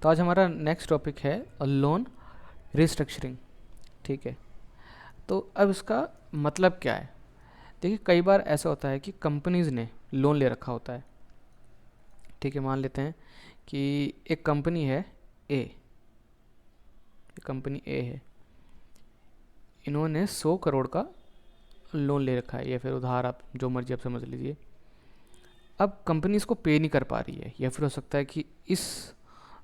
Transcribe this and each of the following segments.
तो आज हमारा नेक्स्ट टॉपिक है लोन रिस्ट्रक्चरिंग। ठीक है, तो अब इसका मतलब क्या है। देखिए, कई बार ऐसा होता है कि कंपनीज़ ने लोन ले रखा होता है। ठीक है, मान लेते हैं कि एक कंपनी है ए, कंपनी ए है, इन्होंने 100 करोड़ का लोन ले रखा है, या फिर उधार, आप जो मर्जी आप समझ लीजिए। अब कंपनी इसको पे नहीं कर पा रही है, या फिर हो सकता है कि इस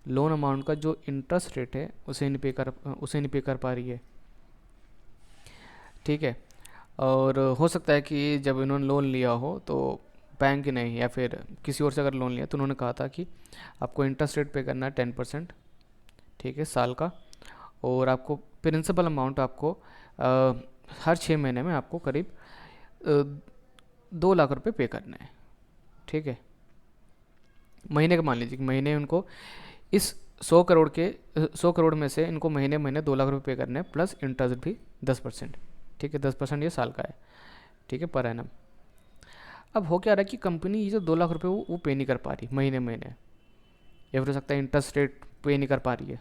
लोन अमाउंट का जो इंटरेस्ट रेट है उसे नहीं पे कर पा रही है। ठीक है, और हो सकता है कि जब इन्होंने लोन लिया हो तो बैंक ने या फिर किसी और से अगर लोन लिया तो उन्होंने कहा था कि आपको इंटरेस्ट रेट पे करना है 10%। ठीक है, साल का। और आपको प्रिंसिपल अमाउंट आपको हर 6 महीने में आपको करीब 2 लाख रुपए पे करने हैं। ठीक है, महीने का मान लीजिए कि महीने उनको इस 100 करोड़ में से इनको महीने महीने 2 लाख रुपए पे करने हैं, प्लस इंटरेस्ट भी 10%। ठीक है, 10% ये साल का है। ठीक है, पर एनम। अब हो क्या रहा है कि कंपनी ये जो 2 लाख रुपए वो पे नहीं कर पा रही महीने महीने, या फिर हो सकता है इंटरेस्ट रेट पे नहीं कर पा रही है।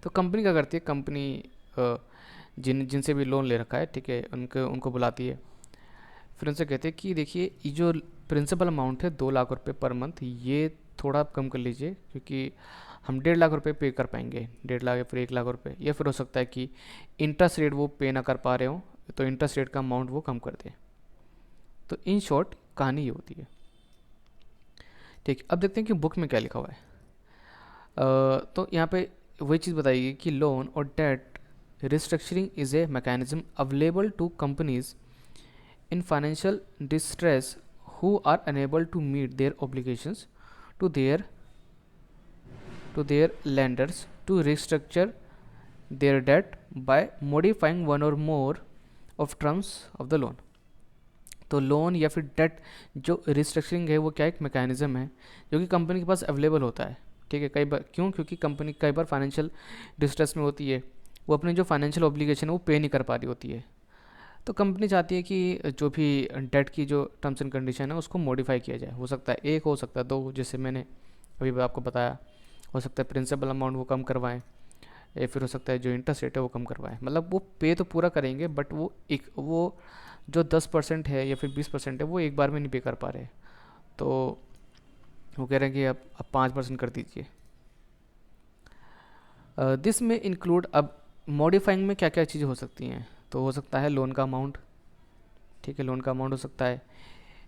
तो कंपनी क्या करती है, कंपनी जिनसे भी लोन ले रखा है, ठीक है, उनको उनको बुलाती है। फिर उनसे कहते हैं कि देखिए, ये जो प्रिंसिपल अमाउंट है 2 लाख रुपए पर मंथ, ये थोड़ा आप कम कर लीजिए, क्योंकि हम 1.5 लाख रुपए पे कर पाएंगे, 1.5 लाख या फिर 1 लाख रुपए। या फिर हो सकता है कि इंटरेस्ट रेट वो पे ना कर पा रहे हो, तो इंटरेस्ट रेट का अमाउंट वो कम कर दें। तो इन शॉर्ट कहानी ये होती है। ठीक, अब देखते हैं कि बुक में क्या लिखा हुआ है। तो यहाँ पे वही चीज़ बताइए कि लोन और debt restructuring is a mechanism available to companies in financial distress who are unable to meet their obligations to their lenders to restructure their debt by modifying one or more of terms of the loan। तो loan या फिर date जो restructuring है वो क्या एक mechanism है जो कि कंपनी के पास अवेलेबल होता है। ठीक है, कई बार क्यों, क्योंकि कंपनी कई बार फाइनेंशियल डिस्ट्रेस में होती है, वो अपनी जो फाइनेंशियल ऑब्लिगेशन है वो पे नहीं कर पा रही होती है। तो कंपनी चाहती है कि जो भी डेट की जो टर्म्स एंड कंडीशन है उसको मॉडिफाई किया जाए। हो सकता है एक, हो सकता है दो, जैसे मैंने अभी आपको बताया। हो सकता है प्रिंसिपल अमाउंट वो कम करवाएं, या फिर हो सकता है जो इंटरेस्ट रेट है वो कम करवाएं। मतलब वो पे तो पूरा करेंगे, बट वो जो 10% है या फिर 20% है वो एक बार में नहीं पे कर पा रहे। तो वो कह रहे हैं कि आप 5% कर दीजिए। दिस में इंक्लूड, अब मॉडिफाइंग में क्या क्या चीज़ें हो सकती हैं। तो हो सकता है लोन का अमाउंट। ठीक है, लोन का अमाउंट हो सकता है,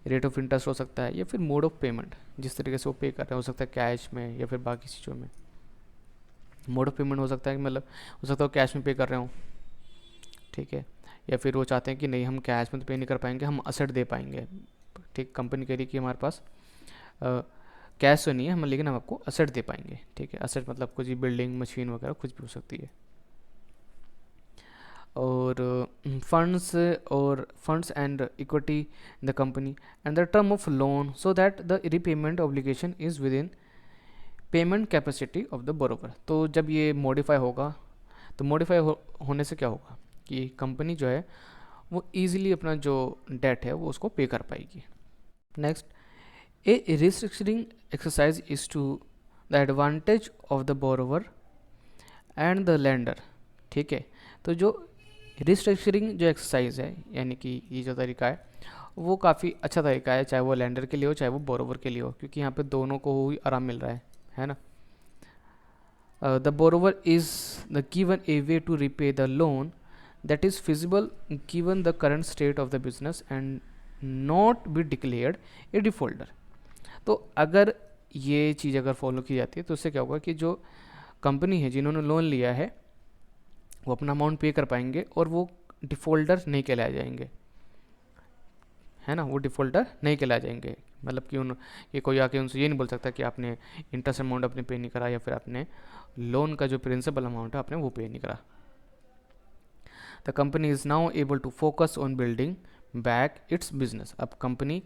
रेट ऑफ इंटरेस्ट हो सकता है, या फिर मोड ऑफ पेमेंट, जिस तरीके से वो पे कर रहे हैं। हो सकता है कैश में या फिर बाकी चीज़ों में। मोड ऑफ पेमेंट हो सकता है कि मतलब हो सकता है कैश में पे कर रहे हो। ठीक है, या फिर वो चाहते हैं कि नहीं, हम कैश में तो पे नहीं कर पाएंगे, हम असेट दे पाएंगे। ठीक, कंपनी कह रही है कि हमारे पास कैश तो नहीं है हम, लेकिन हम आपको असेट दे पाएंगे। ठीक है, असेट मतलब कुछ भी, बिल्डिंग, मशीन वगैरह कुछ भी हो सकती है। और funds and equity in the company and the term of loan so that the repayment obligation is with in payment capacity of the borrower. तो जब ये मॉडिफाई होगा, तो मॉडिफाई होने से क्या होगा कि कंपनी जो है वो ईजिली अपना जो डेट है वो उसको पे कर पाएगी। Next, a restructuring exercise is to the advantage of the borrower and the lender. ठीक है, तो जो रिस्ट्रक्चरिंग जो एक्सरसाइज है, यानी कि ये जो तरीका है वो काफ़ी अच्छा तरीका है, चाहे वो लेंडर के लिए हो चाहे वो बोरोवर के लिए हो, क्योंकि यहाँ पे दोनों को ही आराम मिल रहा है ना। The borrower is the given a way to repay the loan that is feasible given the current state of the business and not be declared a defaulter. तो अगर ये चीज़ अगर फॉलो की जाती है तो उससे क्या होगा कि जो कंपनी है जिन्होंने लोन लिया है वो अपना अमाउंट पे कर पाएंगे और वो डिफ़ॉल्टर नहीं कहलाए जाएंगे, है ना। वो डिफ़ॉल्टर नहीं कहलाए जाएंगे, मतलब कि ये कोई आके उनसे ये नहीं बोल सकता कि आपने इंटरेस्ट अमाउंट अपने पे नहीं करा, या फिर आपने लोन का जो प्रिंसिपल अमाउंट है आपने वो पे नहीं करा। The company is now able to focus on building back its business. अब कंपनी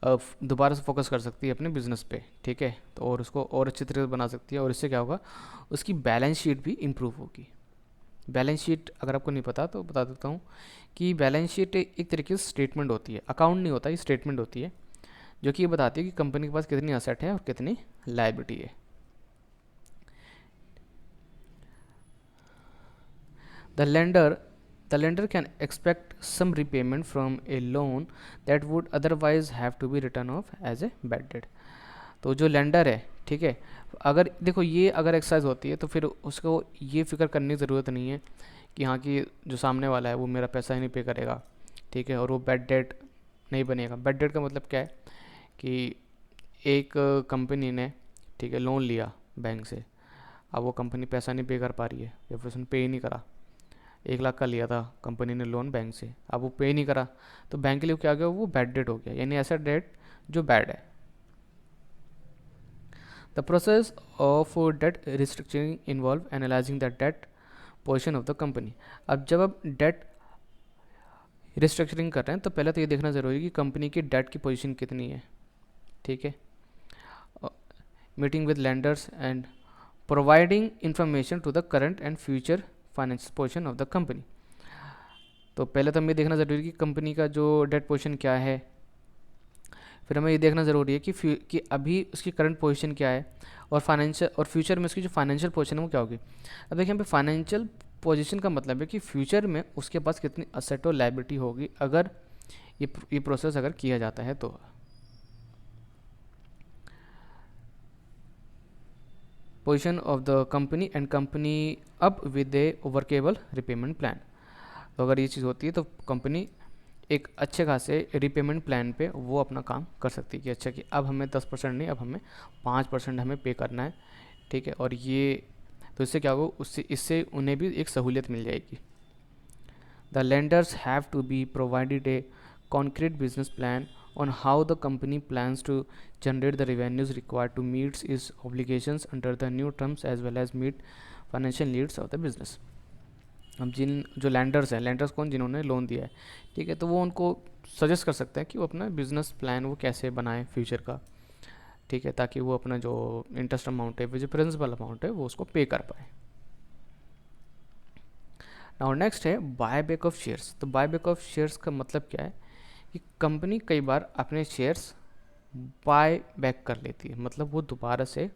दोबारा से फोकस कर सकती है अपने बिजनेस पे। ठीक है, तो और उसको और अच्छी तरीके से बना सकती है, और इससे क्या होगा, उसकी बैलेंस शीट भी इम्प्रूव होगी। बैलेंस शीट अगर आपको नहीं पता तो बता देता हूँ कि बैलेंस शीट एक तरीके से स्टेटमेंट होती है, अकाउंट नहीं होता, ये स्टेटमेंट होती है, जो कि ये बताती है कि कंपनी के पास कितनी असेट है और कितनी लायबिलिटी है। The lender can expect some repayment from a loan that would otherwise have to be written off as a bad debt. तो जो लेंडर है, ठीक है, अगर देखो ये अगर एक्सरसाइज होती है तो फिर उसको ये फिक्र करने की ज़रूरत नहीं है कि हाँ कि जो सामने वाला है वो मेरा पैसा ही नहीं पे करेगा, ठीक है, और वो बैड डेट नहीं बनेगा। बैड डेट का मतलब क्या है कि एक कंपनी ने, ठीक है, लोन लिया बैंक से, अब वो कंपनी पैसा नहीं पे कर पा रही है या फिर उसने पे ही नहीं करा। 1 लाख का लिया था कंपनी ने लोन बैंक से, अब वो पे ही नहीं करा, तो बैंक के लिए क्या हो गया, वो बैड डेट हो गया, यानी ऐसा डेट जो बैड है। The process of debt restructuring involve analysing the debt position of the company. अब जब आप डेट रिस्ट्रक्चरिंग कर रहे हैं तो पहले तो ये देखना ज़रूरी है कि कंपनी की डेट की पोजीशन कितनी है, ठीक है। Meeting with lenders and providing information to the current and future financial position of the company. तो पहले तो हमें देखना ज़रूरी है कि कंपनी का जो डेट पोजीशन क्या है, फिर हमें ये देखना ज़रूरी है कि अभी उसकी करंट पोजीशन क्या है और फाइनेंशियल और फ्यूचर में उसकी जो फाइनेंशियल पोजीशन है वो क्या होगी। अब देखिए यहाँ पे फाइनेंशियल पोजीशन का मतलब है कि फ्यूचर में उसके पास कितनी असेट और लायबिलिटी होगी अगर ये प्रोसेस अगर किया जाता है तो। Position of the company and company up with A workable repayment plan. तो अगर ये चीज़ होती है तो कंपनी एक अच्छे खासे रिपेमेंट प्लान पे वो अपना काम कर सकती है कि अच्छा कि अब हमें 10% नहीं, अब हमें 5% हमें पे करना है, ठीक है। और ये तो इससे क्या होगा, इससे उन्हें भी एक सहूलियत मिल जाएगी। The lenders have to be provided a concrete business plan on how the company plans to generate the revenues required to meet its obligations under the new terms as well as meet financial needs of the business। अब जो landers हैं, landers कौन, जिन्होंने loan दिया है, ठीक है, तो वो उनको सजेस्ट कर सकते हैं कि वो अपना बिजनेस प्लान वो कैसे बनाए फ्यूचर का, ठीक है, ताकि वो अपना जो इंटरेस्ट अमाउंट है, जो प्रिंसिपल अमाउंट है, वो उसको पे कर पाए। नाउ नेक्स्ट है बायबैक ऑफ शेयर्स। तो बायबैक ऑफ शेयर्स का मतलब क्या है कि कंपनी कई बार अपने शेयर्स बाय बैक कर लेती है, मतलब वो दोबारा से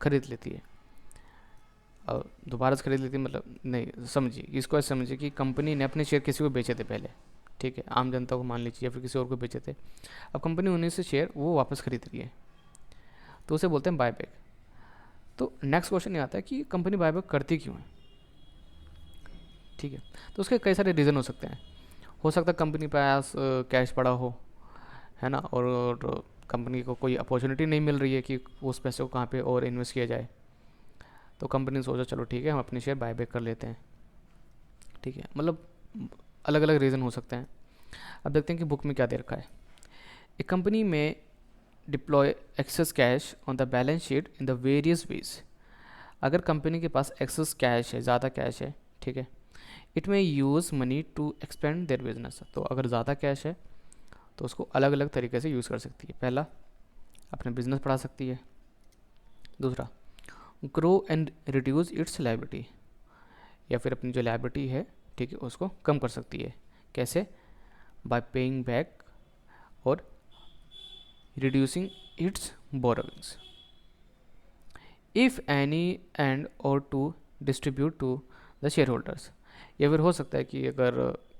खरीद लेती है। दोबारा से खरीद लेती है मतलब नहीं, समझिए इसको ऐसे समझिए कि कंपनी ने अपने शेयर किसी को बेचे थे पहले, ठीक है, आम जनता को मान लीजिए या फिर किसी और को बेचे थे, अब कंपनी उन्हीं से शेयर वो वापस खरीद रही है, तो उसे बोलते हैं बाय बैक। तो नेक्स्ट क्वेश्चन ये आता है कि कंपनी बाय बैक करती क्यों है, ठीक है। तो उसके कई सारे रीज़न हो सकते हैं। हो सकता है कंपनी के पास कैश पड़ा हो, है ना, और कंपनी को कोई अपॉर्चुनिटी नहीं मिल रही है कि उस पैसे को कहाँ पे और इन्वेस्ट किया जाए, तो कंपनी ने सोचा चलो ठीक है हम अपने शेयर बायबैक कर लेते हैं, ठीक है, मतलब अलग अलग रीज़न हो सकते हैं। अब देखते हैं कि बुक में क्या दे रखा है। एक कंपनी में deploy access cash on the balance sheet in the various ways. अगर कंपनी के पास एक्सेस कैश है, ज़्यादा कैश है, ठीक है, it may use money to expand their business. तो अगर ज़्यादा कैश है तो उसको अलग अलग तरीके से यूज़ कर सकती है। पहला, अपने बिजनेस बढ़ा सकती है। दूसरा, grow and reduce it's liability, या फिर अपनी जो लायबिलिटी है, ठीक है, उसको कम कर सकती है। कैसे? बाय पेइंग बैक और reducing its borrowings. If any and और to distribute to the shareholders, या फिर हो सकता है कि अगर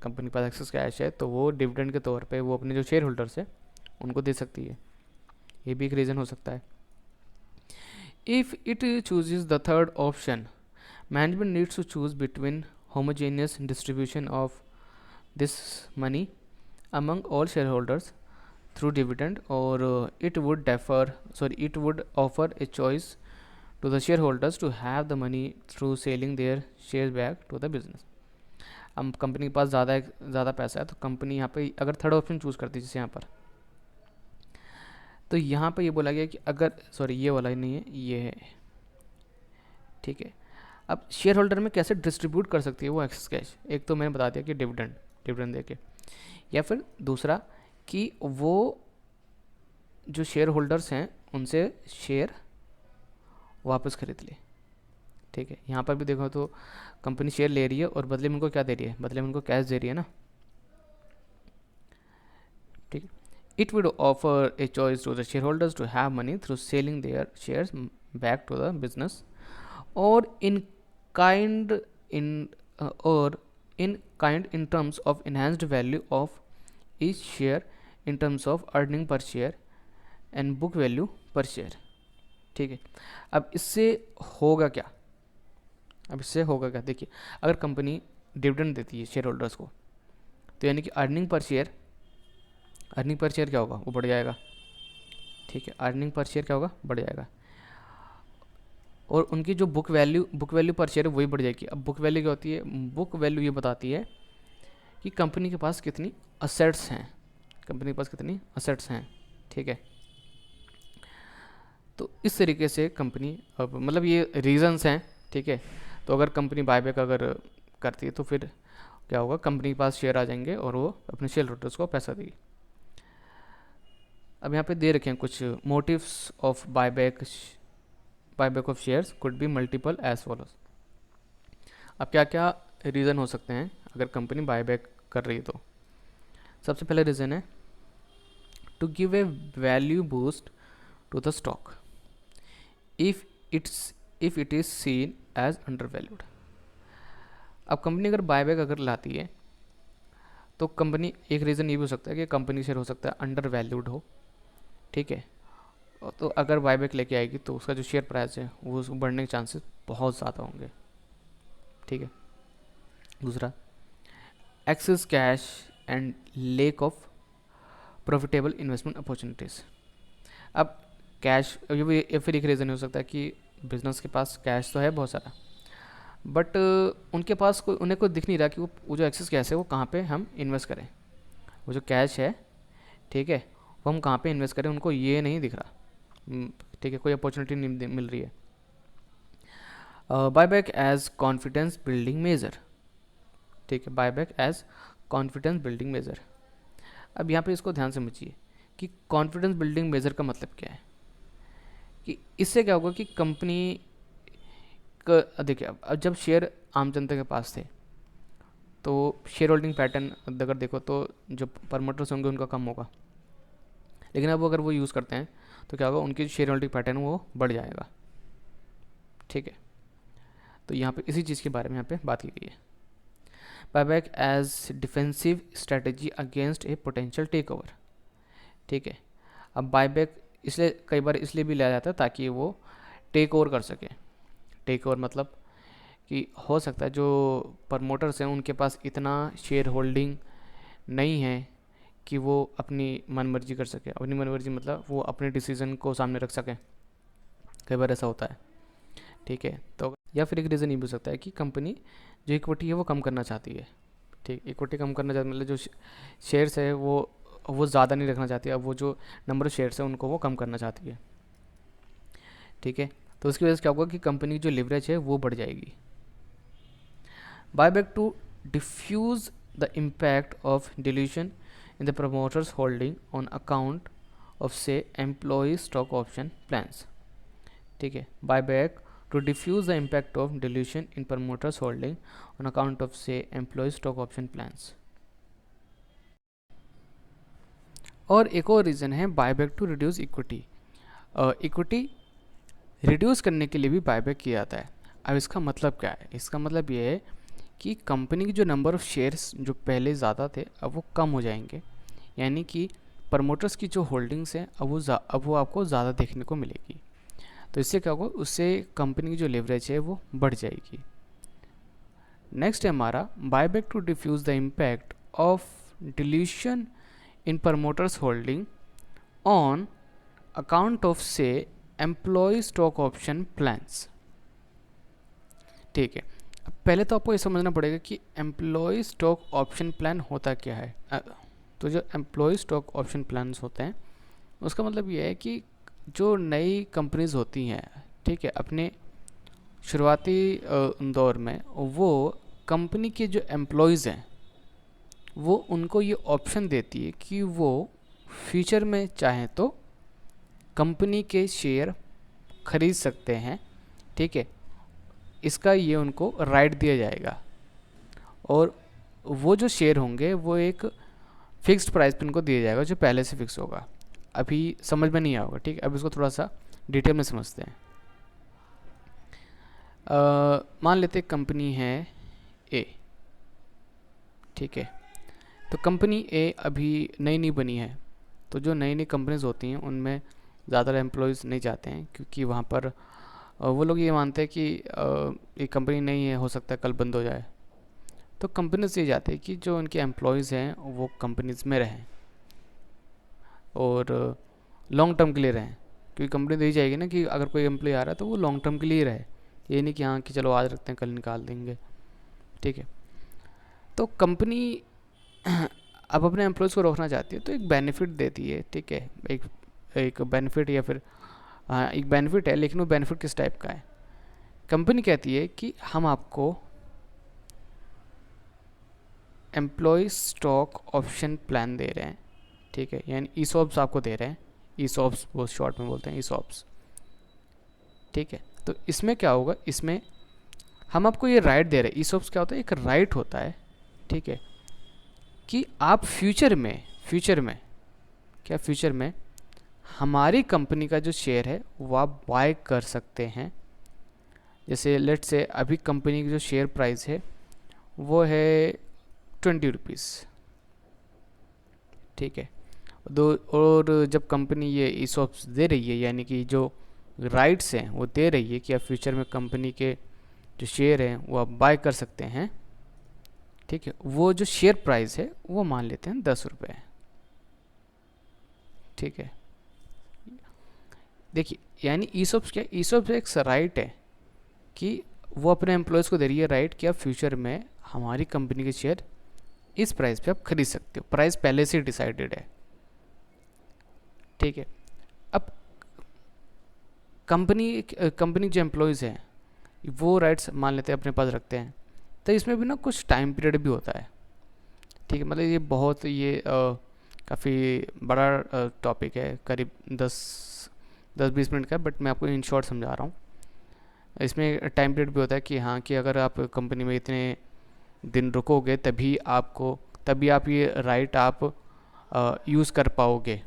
कंपनी के पास एक्सेस कैश है तो वो डिविडेंड के तौर पे वो अपने जो शेयर होल्डर्स है उनको दे सकती है, ये भी एक रीज़न हो सकता है। If it chooses the third option, management needs to choose between homogeneous distribution of this money among all shareholders through dividend, or it would offer a choice to the shareholders to have the money through selling their shares back to the business। अब company के पास ज़्यादा पैसा है तो company यहाँ पे अगर third option choose करती है, जैसे यहाँ पर, तो यहाँ पे ये बोला गया कि अगर ये वाला ही नहीं है, ये है, ठीक है। अब शेयर होल्डर में कैसे डिस्ट्रीब्यूट कर सकती है वो एक्सेस कैश? एक तो मैंने बता दिया कि डिविडेंड दे के, या फिर दूसरा कि वो जो शेयर होल्डर्स हैं उनसे शेयर वापस खरीद ले, ठीक है। यहाँ पर भी देखो तो कंपनी शेयर ले रही है और बदले में उनको क्या दे रही है? बदले में उनको कैश दे रही है ना, ठीक है। It would offer a choice to the shareholders to have money through selling their shares back to the business और in kind in or in kind in terms of enhanced value of each share in terms of earning per share and book value per share। ठीक है, अब इससे होगा क्या? देखिए, अगर company dividend देती है शेयर होल्डर्स को, तो यानी कि अर्निंग पर शेयर क्या होगा? वो बढ़ जाएगा। ठीक है, अर्निंग पर शेयर क्या होगा? बढ़ जाएगा। और उनकी जो बुक वैल्यू पर शेयर है वही बढ़ जाएगी। अब बुक वैल्यू क्या होती है? बुक वैल्यू ये बताती है कि कंपनी के पास कितनी असेट्स हैं। ठीक है, तो इस तरीके से कंपनी, अब मतलब ये रीजंस हैं। ठीक है, तो अगर कंपनी बायबैक अगर करती है तो फिर क्या होगा? कंपनी के पास शेयर आ जाएंगे और वो अपने शेयर होल्डर्स को पैसा देगी। अब यहाँ पे दे रखे हैं कुछ motives of buyback of shares could be multiple as follows. अब क्या क्या रीज़न हो सकते हैं अगर कंपनी बायबैक कर रही है? तो सबसे पहले रीज़न है to give a value boost to the stock if it is seen as under valued. अब कंपनी अगर बायबैक अगर लाती है तो कंपनी, एक रीज़न ये भी हो सकता है कि कंपनी शेयर हो सकता है अंडर वैल्यूड हो। ठीक है, तो अगर बायबैक लेके आएगी तो उसका जो शेयर प्राइस है वो बढ़ने के चांसेस बहुत ज़्यादा होंगे। ठीक है, दूसरा, access cash and lake of profitable investment opportunities. अब कैश, ये फिर एक रीज़न हो सकता है कि बिजनेस के पास कैश तो है बहुत सारा, बट उनके पास उन्हें कोई दिख नहीं रहा कि वो जो एक्सेस कैश है वो कहाँ पे हम इन्वेस्ट करें। वो जो कैश है, ठीक है, वो हम कहाँ पे इन्वेस्ट करें, उनको ये नहीं दिख रहा। ठीक है, कोई अपॉर्चुनिटी नहीं मिल रही है। Buyback as confidence building measure. ठीक है, buyback as confidence building measure. अब यहाँ पे इसको ध्यान से समझिए कि कॉन्फिडेंस बिल्डिंग मेजर का मतलब क्या है। कि इससे क्या होगा कि कंपनी का, देखिए, अब जब शेयर आम जनता के पास थे तो शेयर होल्डिंग पैटर्न अगर देखो तो जो प्रमोटर्स होंगे उनका कम होगा, लेकिन अब अगर वो यूज़ करते हैं तो क्या होगा? उनकी शेयर होल्डिंग पैटर्न वो बढ़ जाएगा। ठीक है, तो यहाँ पे इसी चीज़ के बारे में यहाँ पे बात की गई है। Buyback as defensive strategy against a potential takeover. ठीक है, अब बायबैक इसलिए कई बार इसलिए भी लिया जाता है ताकि वो टेक ओवर कर सके। टेक ओवर मतलब कि हो सकता है जो प्रमोटर्स हैं उनके पास इतना शेयर होल्डिंग नहीं है कि वो अपनी मनमर्जी कर सके। अपनी मनमर्जी मतलब वो अपने डिसीजन को सामने रख सकें। कई बार ऐसा होता है। ठीक है, तो या फिर एक रीज़न ये भी हो सकता है कि कंपनी जो इक्विटी है वो कम करना चाहती है। ठीक, इक्विटी कम करना चाहती मतलब जो शेयर्स है वो ज़्यादा नहीं रखना चाहती। अब वो जो नंबर ऑफ शेयर्स है उनको वो कम करना चाहती है। ठीक है, तो उसकी वजह से क्या होगा कि कंपनी की जो लिवरेज है वो बढ़ जाएगी। Buyback to diffuse the impact of dilution in the promoters holding on account of say employee stock option plans। ठीक है, buyback to diffuse the impact of dilution in promoters holding on account of say employee stock option plans। और एक और reason है buyback to reduce equity. Equity reduce करने के लिए भी बायबैक किया जाता है। अब इसका मतलब क्या है? इसका मतलब ये है कि कंपनी की जो नंबर ऑफ़ शेयर्स जो पहले ज़्यादा थे अब वो कम हो जाएंगे, यानी कि प्रमोटर्स की जो होल्डिंग्स हैं अब वो आपको ज़्यादा देखने को मिलेगी। तो इससे क्या होगा? उससे कंपनी की जो लेवरेज है वो बढ़ जाएगी। नेक्स्ट है हमारा buyback to diffuse the impact of dilution in promoters holding on account of से एम्प्लॉय स्टॉक ऑप्शन प्लान्स। ठीक है, पहले तो आपको ये समझना पड़ेगा कि एम्प्लॉय स्टॉक ऑप्शन प्लान होता क्या है। तो जो एम्प्लॉय स्टॉक ऑप्शन प्लान्स होते हैं उसका मतलब ये है कि जो नई कंपनीज होती हैं, ठीक है, अपने शुरुआती दौर में वो कंपनी के जो एम्प्लॉयज़ हैं वो उनको ये ऑप्शन देती है कि वो फ्यूचर में चाहें तो कंपनी के शेयर खरीद सकते हैं। ठीक है, इसका ये उनको राइट दिया जाएगा और वो जो शेयर होंगे वो एक फिक्स्ड प्राइस पे उनको दिया जाएगा जो पहले से फिक्स होगा। अभी समझ में नहीं आएगा। ठीक है, अब इसको थोड़ा सा डिटेल में समझते हैं। मान लेते कंपनी है ए, ठीक है। तो कंपनी ए अभी नई नई बनी है, तो जो नई नई कंपनीज होती हैं उनमें ज़्यादा एम्प्लॉयज़ नहीं जाते हैं, क्योंकि वहाँ पर वो लोग ये मानते हैं कि ये कंपनी नहीं है, हो सकता है कल बंद हो जाए। तो कंपनीज ये चाहते हैं कि जो उनके एम्प्लॉयज़ हैं वो कंपनीज में रहें और लॉन्ग टर्म के लिए रहें, क्योंकि कंपनी तो यही चाहेगी ना कि अगर कोई एम्प्लॉय आ रहा है तो वो लॉन्ग टर्म के लिए रहे, ये नहीं कि हाँ कि चलो आज रखते हैं कल निकाल देंगे, ठीक है। तो कंपनी अब अपने एम्प्लॉयज़ को रोकना चाहती है तो एक बेनिफिट देती है, ठीक है। एक एक बेनिफिट या फिर हाँ एक बेनिफिट है, लेकिन वो बेनिफिट किस टाइप का है। कंपनी कहती है कि हम आपको एम्प्लॉय स्टॉक ऑप्शन प्लान दे रहे हैं, ठीक है, यानी ईसॉप्स आपको दे रहे हैं। ईसॉप्स वो शॉर्ट में बोलते हैं ईसॉप्स, ठीक है। तो इसमें क्या होगा, इसमें हम आपको ये राइट दे रहे हैं। ईसॉप्स क्या होता है, एक राइट होता है, ठीक है, कि आप फ्यूचर में हमारी कंपनी का जो शेयर है वो आप बाय कर सकते हैं। जैसे लेट से अभी कंपनी की जो शेयर प्राइस है वो है 20 रुपीज़, ठीक है। और जब कंपनी ये ईसॉप्स दे रही है, यानी कि जो राइट्स हैं वो दे रही है कि आप फ्यूचर में कंपनी के जो शेयर हैं वो आप बाय कर सकते हैं, ठीक है। वो जो शेयर प्राइस है वो मान लेते हैं 10 रुपये, ठीक है। देखिए, यानी ईसॉप्स क्या, ईसॉप्स एक राइट है कि वो अपने एम्प्लॉयज़ को दे रही है राइट कि आप फ्यूचर में हमारी कंपनी के शेयर इस प्राइस पे आप खरीद सकते हो। प्राइस पहले से डिसाइडेड है, ठीक है। अब कंपनी जो एम्प्लॉयज़ हैं वो राइट्स मान लेते हैं अपने पास रखते हैं, तो इसमें भी ना कुछ टाइम पीरियड भी होता है, ठीक है। मतलब ये बहुत ये काफ़ी बड़ा टॉपिक है, करीब 10-20 मिनट का, बट मैं आपको इन शॉर्ट समझा रहा हूँ। इसमें टाइम पीरियड भी होता है कि हाँ कि अगर आप कंपनी में इतने दिन रुकोगे तभी आप ये राइट आप यूज़ कर पाओगे,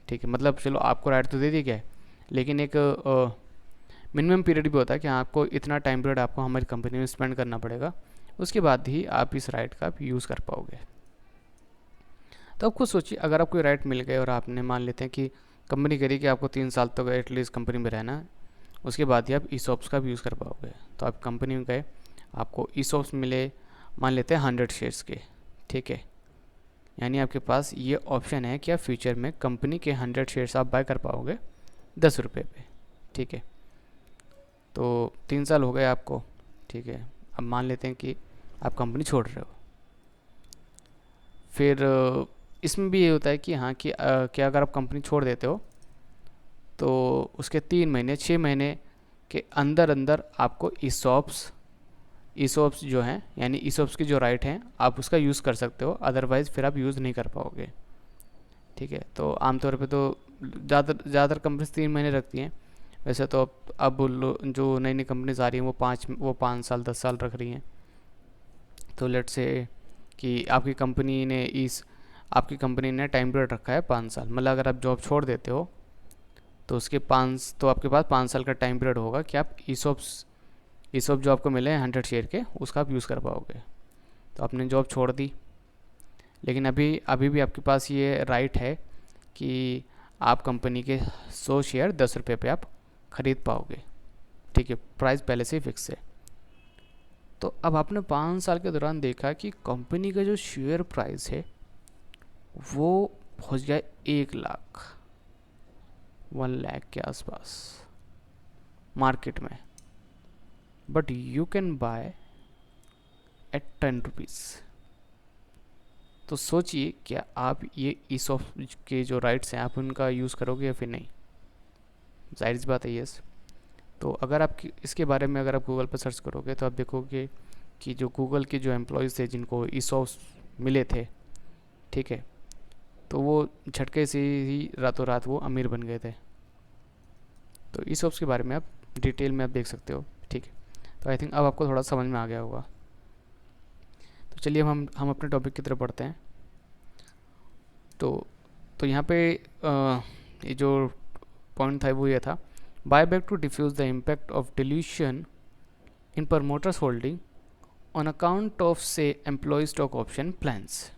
ठीक है। मतलब चलो आपको राइट तो दे दिया गया है, लेकिन एक मिनिमम पीरियड भी होता है कि हाँ आपको इतना टाइम पीरियड आपको हमारी कंपनी में स्पेंड करना पड़ेगा, उसके बाद ही आप इस राइट का आप यूज़ कर पाओगे। तो आप खुद सोचिए, अगर आपको राइट मिल गए और आपने मान लेते हैं कि कंपनी कह रही कि आपको 3 साल तक एटलीस्ट कंपनी में रहना है, उसके बाद ही आप ईसॉप्स का भी यूज़ कर पाओगे। तो आप कंपनी में गए, आपको ईसॉप्स मिले, मान लेते हैं 100 शेयर्स के, ठीक है। यानी आपके पास ये ऑप्शन है कि आप फ्यूचर में कंपनी के 100 शेयर्स आप बाय कर पाओगे 10 रुपये पे, ठीक है। तो 3 साल हो गए आपको, ठीक है। अब मान लेते हैं कि आप कंपनी छोड़ रहे हो, फिर इसमें भी ये होता है कि हाँ कि क्या अगर आप कंपनी छोड़ देते हो तो उसके 3 महीने 6 महीने के अंदर अंदर आपको ईसॉप्स जो हैं, यानी ईसॉप्स की जो राइट हैं आप उसका यूज़ कर सकते हो, अदरवाइज़ फिर आप यूज़ नहीं कर पाओगे, ठीक है। तो आमतौर पे तो ज़्यादातर कंपनीज 3 महीने रखती हैं। वैसे तो अब जो नई नई कंपनीज आ रही हैं वो 5 साल 10 साल रख रही हैं। तो लेट से कि आपकी कंपनी ने टाइम पीरियड रखा है 5 साल, मतलब अगर आप जॉब छोड़ देते हो तो आपके पास 5 साल का टाइम पीरियड होगा कि आप ईसॉप जो आपको मिले हैं 100 शेयर के, उसका आप यूज़ कर पाओगे। तो आपने जॉब छोड़ दी, लेकिन अभी भी आपके पास ये राइट है कि आप कंपनी के 100 शेयर 10 रुपये पे आप ख़रीद पाओगे, ठीक है। प्राइस पहले से ही फिक्स है। तो अब आपने 5 साल के दौरान देखा कि कंपनी का जो शेयर प्राइस है वो पहुंच गया 1 लाख के आसपास मार्केट में, but you can buy at 10 rupees. तो सोचिए क्या आप ये ईसॉप के जो राइट्स हैं आप उनका यूज़ करोगे या फिर नहीं। जाहिर सी बात है यस। तो अगर आप इसके बारे में अगर आप गूगल पर सर्च करोगे तो आप देखोगे कि जो गूगल के जो एम्प्लॉयज़ थे जिनको ईसॉप्स मिले थे, ठीक है, तो वो झटके से ही रातों रात वो अमीर बन गए थे। तो ईसॉप्स के बारे में आप डिटेल में आप देख सकते हो, ठीक है। तो आई थिंक अब आपको थोड़ा समझ में आ गया होगा। तो चलिए हम अपने टॉपिक की तरफ बढ़ते हैं। तो यहाँ पे ये जो पॉइंट था वो ये था, buy back to diffuse the impact of dilution in promoters holding on account of से एम्प्लॉय स्टॉक ऑप्शन प्लान्स।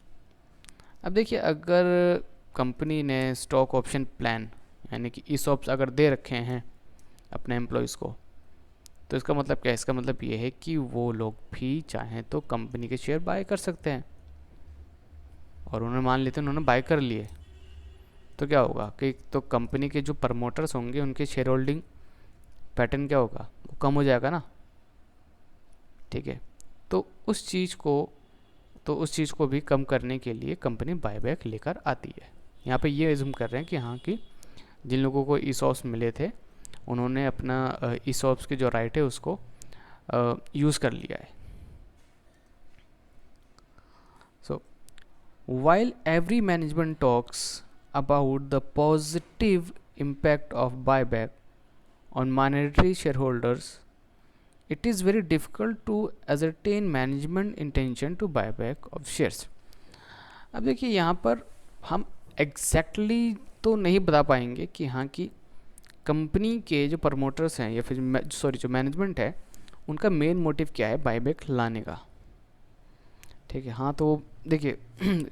अब देखिए, अगर कंपनी ने स्टॉक ऑप्शन प्लान यानी कि ईसॉप्स अगर दे रखे हैं अपने एम्प्लॉयज़ को, तो इसका मतलब क्या है? इसका मतलब ये है कि वो लोग भी चाहें तो कंपनी के शेयर बाय कर सकते हैं। और उन्होंने मान लेते हैं उन्होंने बाय कर लिए, तो क्या होगा कि तो कंपनी के जो प्रमोटर्स होंगे उनके शेयर होल्डिंग पैटर्न क्या होगा? वो कम हो जाएगा ना। ठीक है, तो उस चीज़ को भी कम करने के लिए कंपनी बायबैक लेकर आती है। यहाँ पे ये एज्यूम कर रहे हैं कि हाँ, कि जिन लोगों को ईसॉप्स मिले थे उन्होंने अपना ईसॉप्स की जो राइट है उसको यूज़ कर लिया है। सो while every management talks about the positive impact of buyback on minority shareholders, it is very difficult to ascertain management intention to buyback of shares. अब देखिए, यहाँ पर हम एग्जैक्टली तो नहीं बता पाएंगे कि हाँ, कि कंपनी के जो प्रमोटर्स हैं या फिर जो मैनेजमेंट है उनका मेन मोटिव क्या है बायबैक लाने का। ठीक है, हाँ, तो देखिए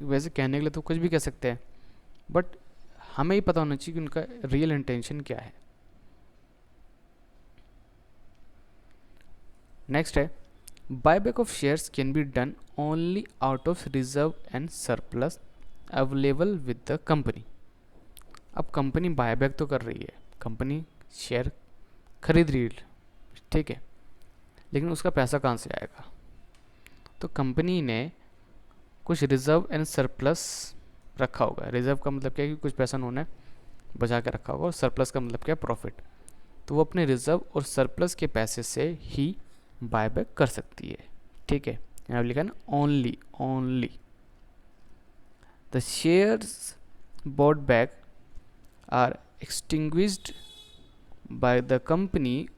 वैसे कहने के लिए तो कुछ भी कह सकते हैं, बट हमें ही पता होना चाहिए कि उनका रियल इंटेंशन क्या है। नेक्स्ट है, buyback of shares can be done only out of reserve and surplus available with the company. अब कंपनी बायबैक तो कर रही है, कंपनी शेयर खरीद रही है, ठीक है, लेकिन उसका पैसा कहाँ से आएगा? तो कंपनी ने कुछ रिजर्व एंड सरप्लस रखा होगा। रिजर्व का मतलब क्या है कि कुछ पैसा उन्होंने बचा के रखा होगा, और सरप्लस का मतलब क्या है? प्रॉफिट। तो वो अपने रिजर्व और सरप्लस के पैसे से ही बायबैक कर सकती है। ठीक है, यहाँ लिखा है ना, only the shares bought back are extinguished by the company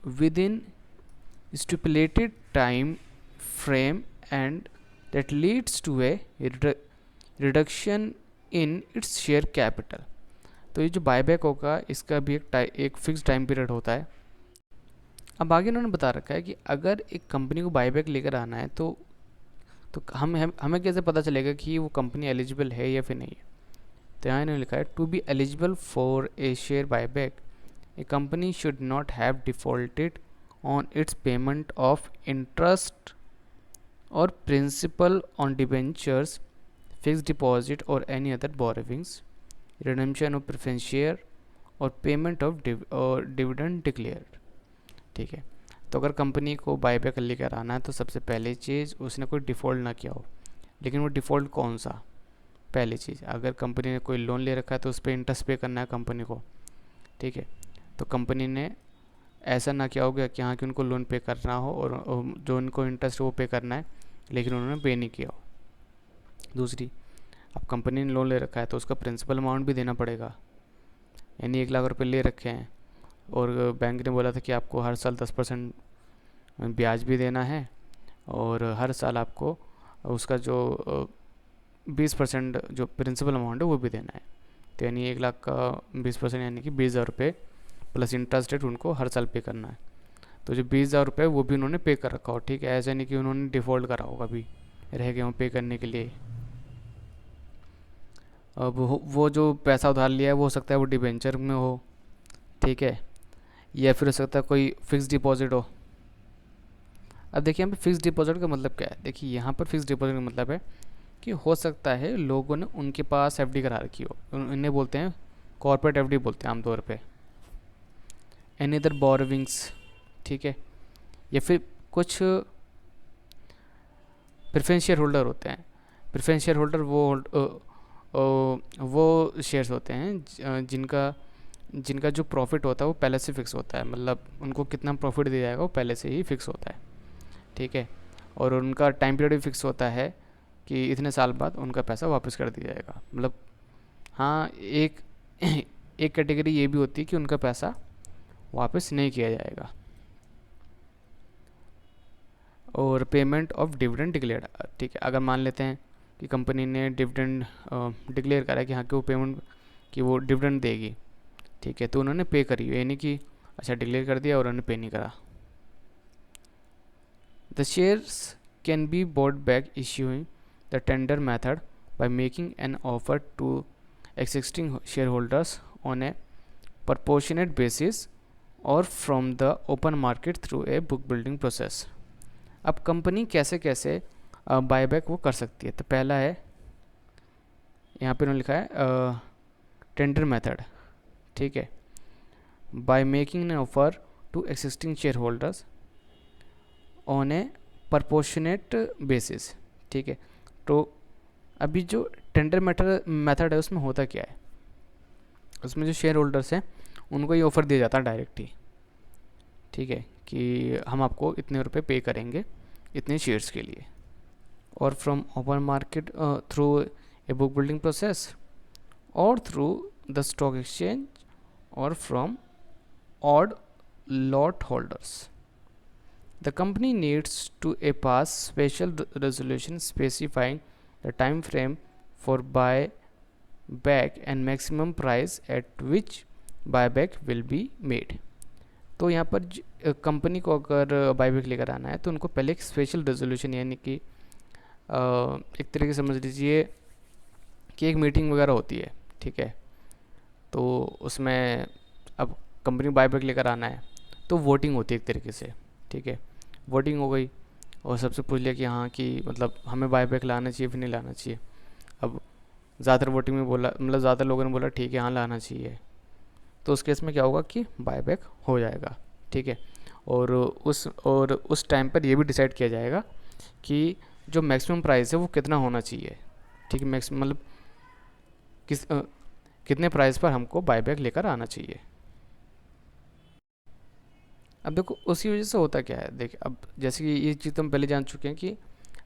within stipulated time frame and that leads to a reduction in its share capital। तो ये जो बायबैक होगा इसका भी एक फिक्स टाइम पीरियड होता है। अब आगे उन्होंने बता रखा है कि अगर एक कंपनी को बायबैक लेकर आना है तो हमें कैसे पता चलेगा कि वो कंपनी एलिजिबल है या फिर नहीं है? तो यहाँ इन्होंने लिखा है, to be eligible for a share buyback a company should not have defaulted on its payment of interest और principal on debentures, fix deposit और any other borrowings, redemption of preference share और पेमेंट ऑफ डिविडेंड डिक्लेयर्ड। ठीक है, तो अगर company को buyback लेकर आना है तो सबसे पहली चीज़ उसने कोई डिफ़ॉल्ट ना किया हो। लेकिन वो डिफ़ॉल्ट कौन सा? पहली चीज़, अगर कंपनी ने कोई लोन ले रखा है तो उस पर इंटरेस्ट पे करना है कंपनी को। ठीक है, तो कंपनी ने ऐसा ना किया होगा कि हाँ, कि उनको लोन पे करना हो और जो उनको इंटरेस्ट वो पे करना है लेकिन उन्होंने पे नहीं किया हो। दूसरी, अब कंपनी ने लोन ले रखा है तो उसका प्रिंसिपल अमाउंट भी देना पड़ेगा। यानी 1 लाख रुपए ले रखे हैं और बैंक ने बोला था कि आपको हर साल 10% ब्याज भी देना है और हर साल आपको उसका जो 20% जो प्रिंसिपल अमाउंट है वो भी देना है। तो यानी 1 लाख का 20% यानी कि 20,000 रुपये प्लस इंटरेस्ट रेट उनको हर साल पे करना है। तो जो 20,000 रुपये वो भी उन्होंने पे कर रखा हो। ठीक है, ऐसा नहीं कि उन्होंने डिफ़ॉल्ट करा होगा, अभी रह गए हों पे करने के लिए। अब वो जो पैसा उधार लिया है वो हो सकता है वो डिबेंचर में हो, ठीक है, या फिर हो सकता है कोई फिक्स डिपॉजिट हो। अब देखिए यहाँ पे फिक्स डिपॉजिट का मतलब क्या है? देखिए यहाँ पर फिक्स डिपॉजिट का मतलब है कि हो सकता है लोगों ने उनके पास एफडी करा रखी हो, इन्हें बोलते हैं कॉर्पोरेट एफडी बोलते हैं आमतौर पे, एनी अदर बोरोविंग्स, ठीक है, या फिर कुछ प्रेफरेंस शेयर होल्डर होते हैं। प्रेफरेंस शेयर होल्डर वो शेयर्स होते हैं जिनका जो प्रॉफिट होता है वो पहले से फिक्स होता है, मतलब उनको कितना प्रॉफिट दिया जाएगा वो पहले से ही फिक्स होता है। ठीक है, और उनका टाइम पीरियड भी फिक्स होता है कि इतने साल बाद उनका पैसा वापस कर दिया जाएगा। मतलब हाँ, एक एक कैटेगरी ये भी होती है कि उनका पैसा वापस नहीं किया जाएगा। और पेमेंट ऑफ डिविडेंड डिक्लेयर्ड, ठीक है, अगर मान लेते हैं कि कंपनी ने डिविडेंड डिक्लेयर करा कि हाँ, कि वो पेमेंट कि वो डिविडेंड देगी, ठीक है, तो उन्होंने पे करी, यानी कि अच्छा डिक्लेयर कर दिया और उन्होंने पे नहीं करा। The shares can be bought back issuing the tender method by making an offer to existing shareholders on a proportionate basis or from the open market through a book building process. अब company कैसे कैसे buyback वो कर सकती है, तो पहला है यहाँ पे उन्होंने लिखा है टेंडर मेथड, ठीक है, by making an offer to existing shareholders on a proportionate basis, ठीक है। तो अभी जो टेंडर मेथड है उसमें होता क्या है, उसमें जो शेयर होल्डर्स हैं उनको ये ऑफ़र दिया जाता है डायरेक्ट ही, ठीक है, कि हम आपको इतने रुपए पे करेंगे इतने शेयर्स के लिए, और from open market through a book building process और थ्रू द स्टॉक एक्सचेंज और from odd lot holders. The company needs to pass special resolution specifying the time frame for buyback and maximum price at which buyback will be made. तो यहाँ पर company को अगर buyback लेकर आना है तो उनको पहले एक स्पेशल रेजोल्यूशन, यानी कि एक तरीके से समझ लीजिए कि एक मीटिंग वगैरह होती है, ठीक है, तो उसमें अब कंपनी बायबैक लेकर आना है तो वोटिंग होती है एक तरीके से, ठीक है, वोटिंग हो गई और सबसे पूछ लिया कि हाँ कि मतलब हमें बायबैक लाना चाहिए फिर नहीं लाना चाहिए। अब ज़्यादातर वोटिंग में बोला, मतलब ज़्यादातर लोगों ने बोला ठीक है हाँ लाना चाहिए, तो उस केस में क्या होगा कि बायबैक हो जाएगा, ठीक है। और उस टाइम पर ये भी डिसाइड किया जाएगा कि जो मैक्सिमम प्राइस है वो कितना होना चाहिए, ठीक है, मैक्सिमम मतलब कितने प्राइस पर हमको बायबैक लेकर आना चाहिए। अब देखो उसी वजह से होता क्या है, देखिए अब जैसे कि ये चीज़ तो हम पहले जान चुके हैं कि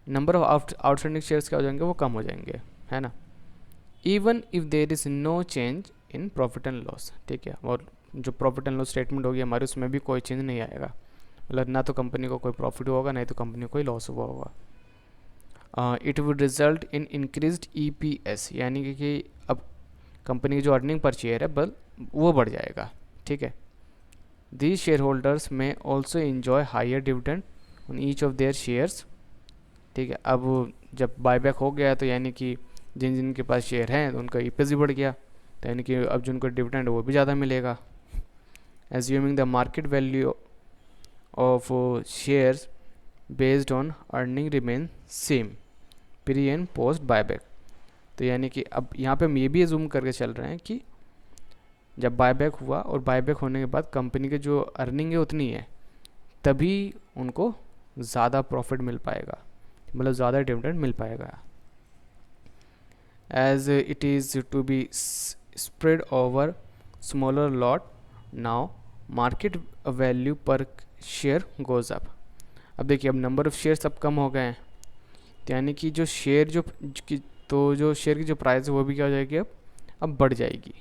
नंबर ऑफ आउटस्टैंडिंग शेयर्स क्या हो जाएंगे, वो कम हो जाएंगे, है ना, even if there is no change in profit and loss, ठीक है, और जो प्रॉफिट एंड लॉस स्टेटमेंट होगी हमारे उसमें भी कोई चेंज नहीं आएगा, मतलब ना तो कंपनी को कोई प्रॉफिट होगा ना ही तो कंपनी को कोई लॉस हुआ होगा। It would result in increased EPS, यानी कि अब कंपनी की जो अर्निंग पर शेयर है बल वो बढ़ जाएगा, ठीक है। These shareholders may also enjoy higher dividend on each of their shares, ठीक है। अब जब बायबैक हो गया तो यानी कि जिन जिन के पास शेयर हैं तो उनका EPS भी बढ़ गया, तो यानी कि अब जिनको डिविडेंड है वो भी ज़्यादा मिलेगा। Assuming the market value of shares based on earning remain same pre and post buyback, तो यानी कि अब यहाँ पे हम ये भी एज्यूम करके चल रहे हैं कि जब बायबैक हुआ और बायबैक होने के बाद कंपनी के जो अर्निंग है उतनी है, तभी उनको ज़्यादा प्रॉफिट मिल पाएगा, मतलब ज़्यादा डिविडेंड मिल पाएगा। As it is to be spread over smaller lot, now market value per share goes up. अब देखिए अब नंबर ऑफ़ शेयर्स अब कम हो गए हैं, तो यानी कि जो शेयर जो शेयर की जो प्राइस है वो भी क्या हो जाएगी अब बढ़ जाएगी,